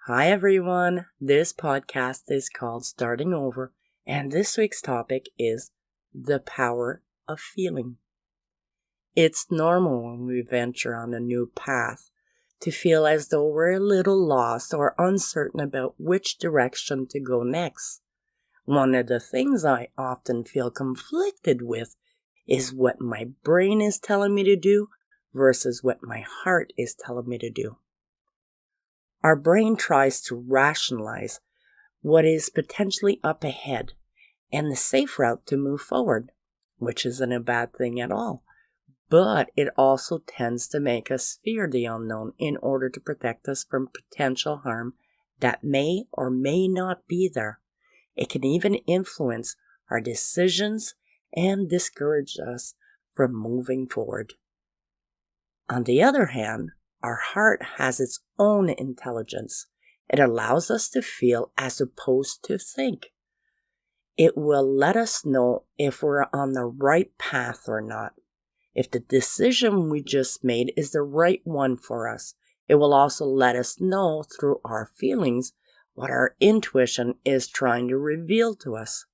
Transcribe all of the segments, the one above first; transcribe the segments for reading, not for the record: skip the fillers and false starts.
Hi everyone, this podcast is called Starting Over, and this week's topic is the power of feeling. It's normal when we venture on a new path to feel as though we're a little lost or uncertain about which direction to go next. One of the things I often feel conflicted with is what my brain is telling me to do versus what my heart is telling me to do. Our brain tries to rationalize what is potentially up ahead and the safe route to move forward, which isn't a bad thing at all. But it also tends to make us fear the unknown in order to protect us from potential harm that may or may not be there. It can even influence our decisions and discourage us from moving forward. On the other hand, our heart has its own intelligence. It allows us to feel as opposed to think. It will let us know if we're on the right path or not. If the decision we just made is the right one for us, it will also let us know through our feelings what our intuition is trying to reveal to us.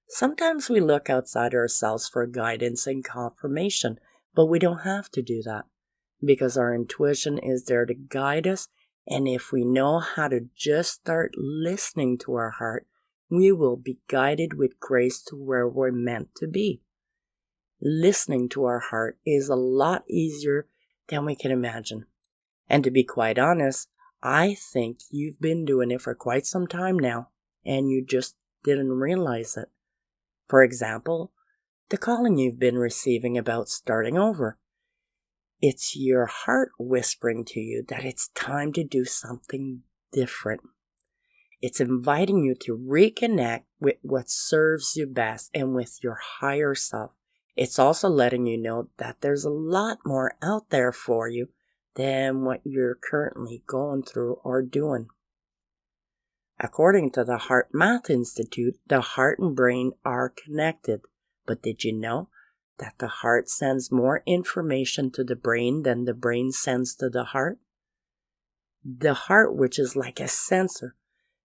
Sometimes we look outside ourselves for guidance and confirmation, but we don't have to do that, because our intuition is there to guide us, and if we know how to just start listening to our heart, we will be guided with grace to where we're meant to be. Listening to our heart is a lot easier than we can imagine. And to be quite honest, I think you've been doing it for quite some time now, and you just didn't realize it. For example, the calling you've been receiving about starting over. It's your heart whispering to you that it's time to do something different. It's inviting you to reconnect with what serves you best and with your higher self. It's also letting you know that there's a lot more out there for you than what you're currently going through or doing. According to the Heart Math Institute, the heart and brain are connected. But did you know that the heart sends more information to the brain than the brain sends to the heart? The heart, which is like a sensor,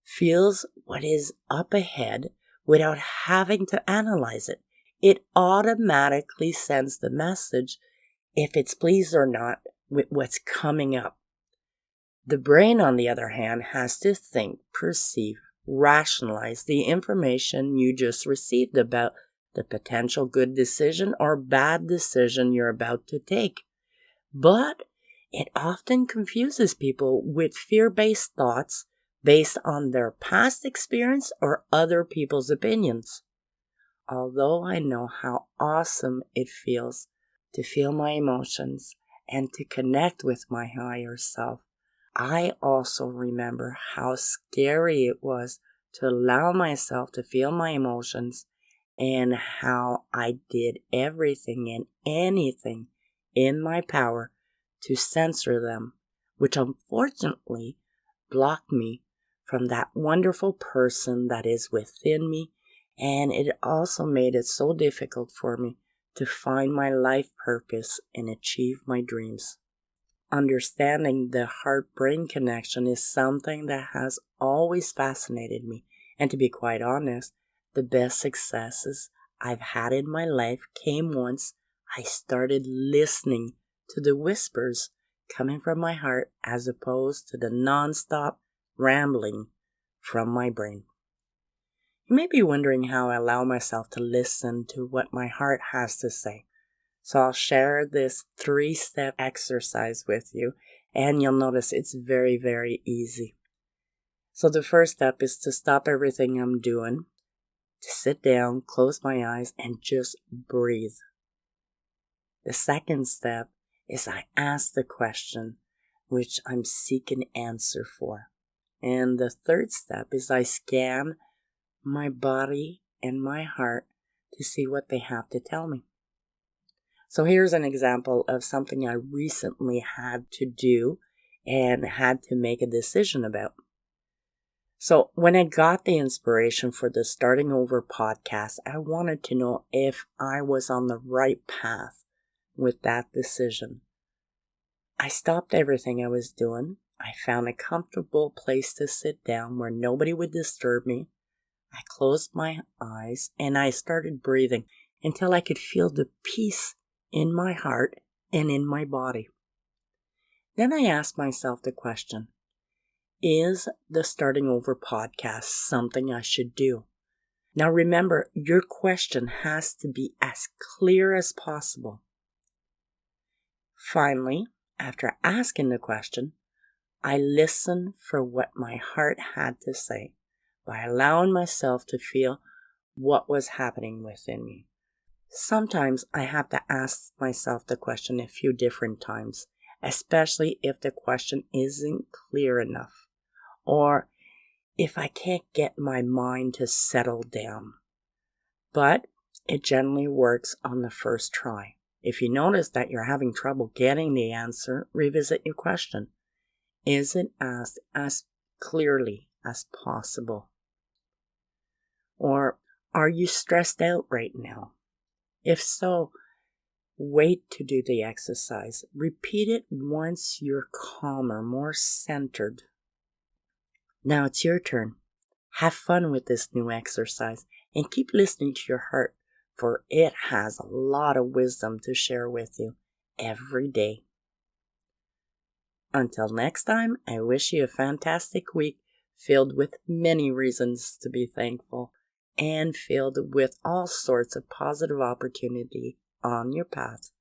feels what is up ahead without having to analyze it. It automatically sends the message if it's pleased or not with what's coming up. The brain, on the other hand, has to think, perceive, rationalize the information you just received about the potential good decision or bad decision you're about to take. But it often confuses people with fear-based thoughts based on their past experience or other people's opinions. Although I know how awesome it feels to feel my emotions and to connect with my higher self, I also remember how scary it was to allow myself to feel my emotions and how I did everything and anything in my power to censor them, which unfortunately blocked me from that wonderful person that is within me, and it also made it so difficult for me to find my life purpose and achieve my dreams. Understanding the heart-brain connection is something that has always fascinated me, and to be quite honest, the best successes I've had in my life came once I started listening to the whispers coming from my heart as opposed to the non-stop rambling from my brain. You may be wondering how I allow myself to listen to what my heart has to say. So I'll share this 3-step exercise with you, and you'll notice it's very, very easy. So the first step is to stop everything I'm doing, to sit down, close my eyes, and just breathe. The second step is I ask the question which I'm seeking answer for. And the third step is I scan my body and my heart to see what they have to tell me. So here's an example of something I recently had to do and had to make a decision about. So when I got the inspiration for the Starting Over podcast, I wanted to know if I was on the right path with that decision. I stopped everything I was doing. I found a comfortable place to sit down where nobody would disturb me. I closed my eyes and I started breathing until I could feel the peace in my heart and in my body. Then I asked myself the question, is the Starting Over podcast something I should do? Now remember, your question has to be as clear as possible. Finally, after asking the question, I listened for what my heart had to say by allowing myself to feel what was happening within me. Sometimes I have to ask myself the question a few different times, especially if the question isn't clear enough or if I can't get my mind to settle down. But it generally works on the first try. If you notice that you're having trouble getting the answer, revisit your question. Is it asked as clearly as possible? Or are you stressed out right now? If so, wait to do the exercise. Repeat it once you're calmer, more centered. Now it's your turn. Have fun with this new exercise and keep listening to your heart, for it has a lot of wisdom to share with you every day. Until next time, I wish you a fantastic week filled with many reasons to be thankful and filled with all sorts of positive opportunity on your path.